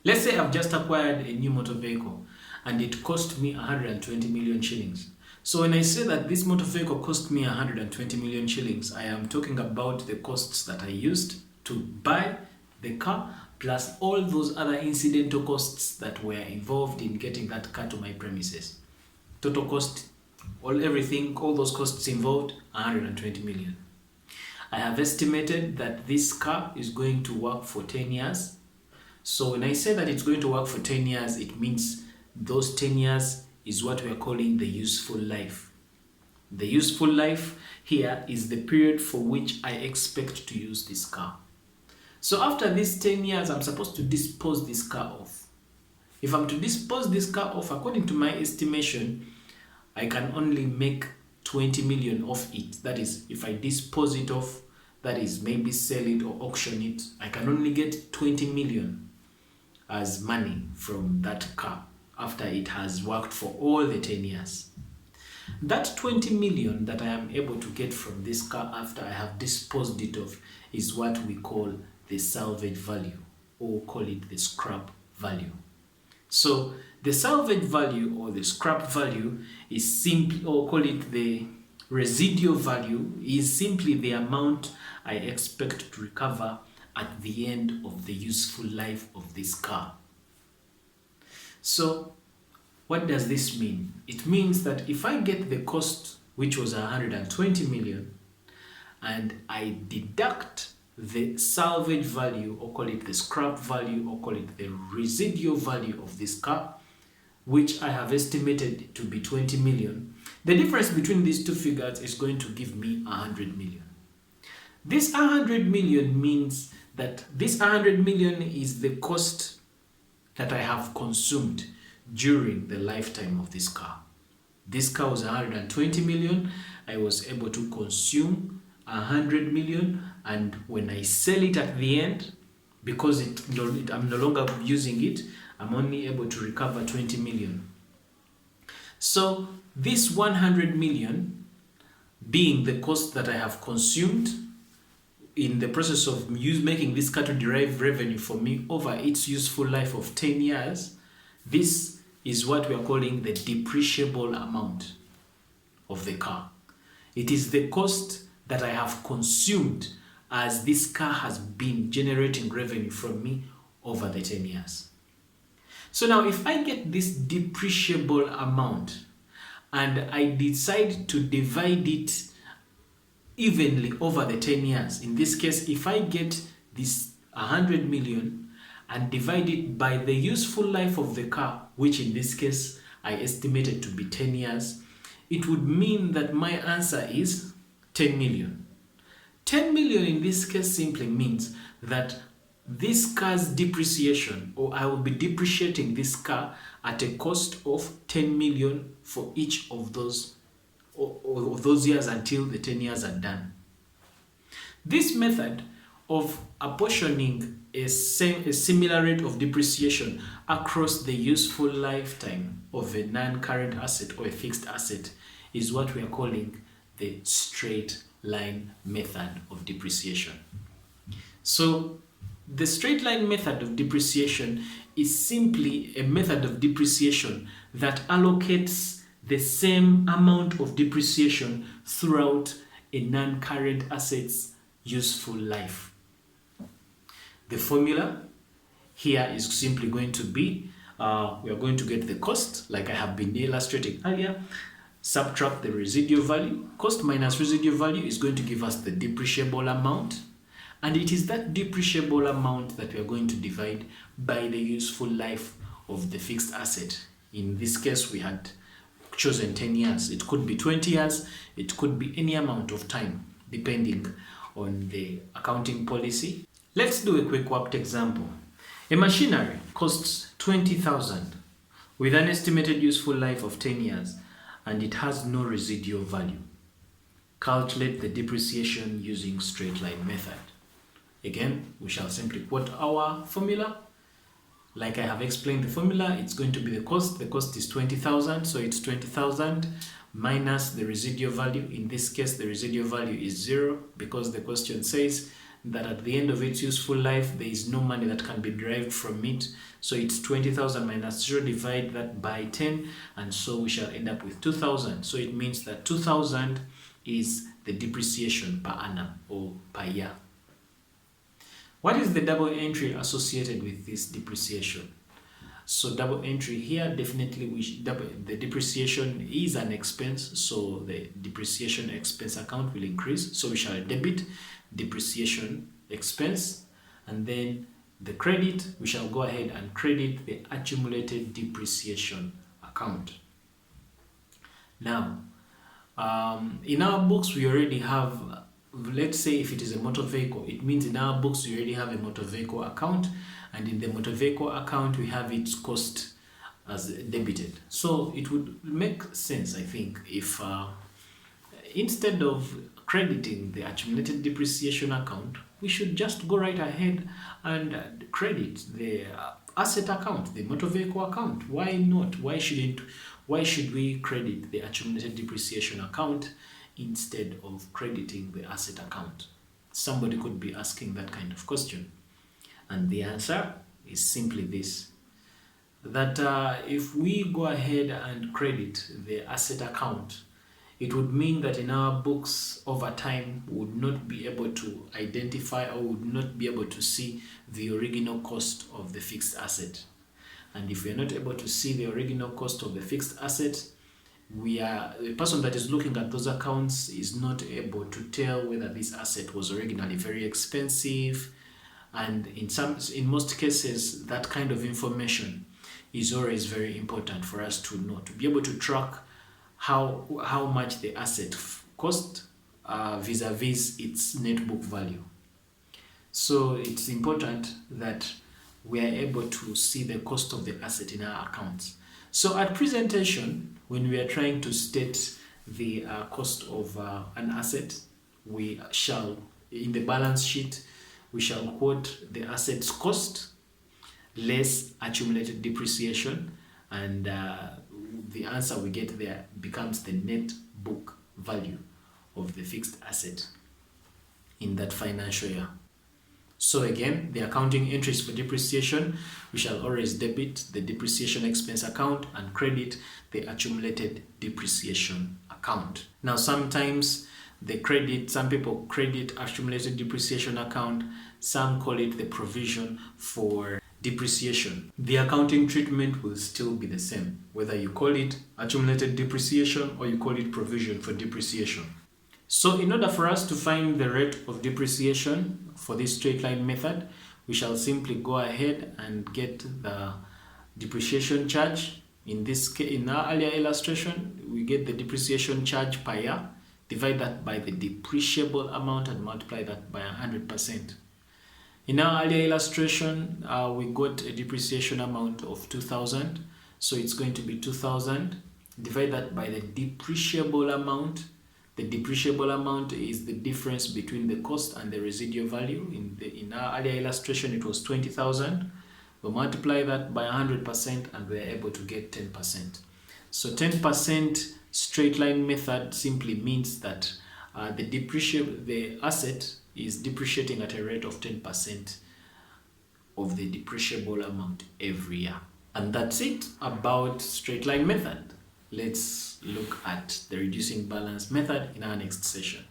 Let's say I've just acquired a new motor vehicle and it cost me 120 million shillings. So when I say that this motor vehicle cost me 120 million shillings, I am talking about the costs that I used to buy the car, plus all those other incidental costs that were involved in getting that car to my premises. Total cost, everything, all those costs involved, 120 million. I have estimated that this car is going to work for 10 years. So when I say that it's going to work for 10 years, it means those 10 years is what we are calling the useful life. The useful life here is the period for which I expect to use this car. So after these 10 years, I'm supposed to dispose this car off. If I'm to dispose this car off, according to my estimation, I can only make 20 million off it. That is, if I dispose it off, that is, maybe sell it or auction it, I can only get 20 million as money from that car after it has worked for all the 10 years. That 20 million that I am able to get from this car after I have disposed it off is what we call the salvage value, or call it the scrap value. So the salvage value or the scrap value is simply, or call it the residual value, is simply the amount I expect to recover at the end of the useful life of this car. So what does this mean? It means that if I get the cost, which was 120 million, and I deduct the salvage value, or call it the scrap value, or call it the residual value of this car, which I have estimated to be 20 million, the difference between these two figures is going to give me 100 million. This 100 million means that this 100 million is the cost that I have consumed during the lifetime of this car. This car was 120 million. I was able to consume 100 million, and when I sell it at the end, because I'm no longer using it, I'm only able to recover 20 million. So this 100 million being the cost that I have consumed in the process of making this car to derive revenue for me over its useful life of 10 years, this is what we are calling the depreciable amount of the car. It is the cost that I have consumed as this car has been generating revenue from me over the 10 years. So now if I get this depreciable amount and I decide to divide it evenly over the 10 years, in this case, if I get this 100 million and divide it by the useful life of the car, which in this case I estimated to be 10 years, it would mean that my answer is 10 million. 10 million in this case simply means that this car's depreciation, or I will be depreciating this car at a cost of 10 million for each of those years until the 10 years are done. This method of apportioning a similar rate of depreciation across the useful lifetime of a non-current asset or a fixed asset is what we are calling the straight line method of depreciation. So the straight line method of depreciation is simply a method of depreciation that allocates the same amount of depreciation throughout a non-current asset's useful life. The formula here is simply going to be, we are going to get the cost, like I have been illustrating earlier, subtract the residual value. Cost minus residual value is going to give us the depreciable amount, and it is that depreciable amount that we are going to divide by the useful life of the fixed asset. In this case, we had chosen 10 years. It could be 20 years, it could be any amount of time, depending on the accounting policy. Let's do a quick worked example. A machinery costs 20,000 with an estimated useful life of 10 years, and it has no residual value. Calculate the depreciation using straight line method. Again, we shall simply quote our formula. Like I have explained the formula, it's going to be the cost. The cost is 20,000, so it's 20,000 minus the residual value. In this case, the residual value is 0 because the question says that at the end of its useful life, there is no money that can be derived from it. So it's 20,000 minus 0, divide that by 10, and so we shall end up with 2,000. So it means that 2,000 is the depreciation per annum or per year. What is the double entry associated with this depreciation? So double entry here, definitely the depreciation is an expense, so the depreciation expense account will increase. So we shall debit depreciation expense, and then the credit, we shall go ahead and credit the accumulated depreciation account. Now, in our books, we already have, let's say if it is a motor vehicle, it means in our books we already have a motor vehicle account, and in the motor vehicle account we have its cost as debited. So it would make sense, I think, if instead of crediting the accumulated depreciation account, we should just go right ahead and credit the asset account, the motor vehicle account. Why not? Why should we credit the accumulated depreciation account instead of crediting the asset account? Somebody could be asking that kind of question. And the answer is simply this, that if we go ahead and credit the asset account, it would mean that in our books over time we would not be able to identify or would not be able to see the original cost of the fixed asset. And if we are not able to see the original cost of the fixed asset, the person that is looking at those accounts is not able to tell whether this asset was originally very expensive. And in most cases, that kind of information is always very important for us to know, to be able to track how much the asset cost vis-a-vis its net book value. So it's important that we are able to see the cost of the asset in our accounts. So at presentation, when we are trying to state the cost of an asset, we shall, in the balance sheet, we shall quote the asset's cost less accumulated depreciation, and the answer we get there becomes the net book value of the fixed asset in that financial year. So again, the accounting entries for depreciation, we shall always debit the depreciation expense account and credit the accumulated depreciation account. Now sometimes some people credit accumulated depreciation account, some call it the provision for depreciation. The accounting treatment will still be the same, whether you call it accumulated depreciation or you call it provision for depreciation. So in order for us to find the rate of depreciation for this straight line method, we shall simply go ahead and get the depreciation charge. In our earlier illustration, we get the depreciation charge per year, divide that by the depreciable amount and multiply that by 100%. In our earlier illustration, we got a depreciation amount of 2,000. So it's going to be 2,000. Divide that by the depreciable amount. The depreciable amount is the difference between the cost and the residual value. In our earlier illustration, it was 20,000. We multiply that by 100% and we are able to get 10%. So 10% straight line method simply means that the asset is depreciating at a rate of 10% of the depreciable amount every year. And that's it about straight line method. Let's look at the reducing balance method in our next session.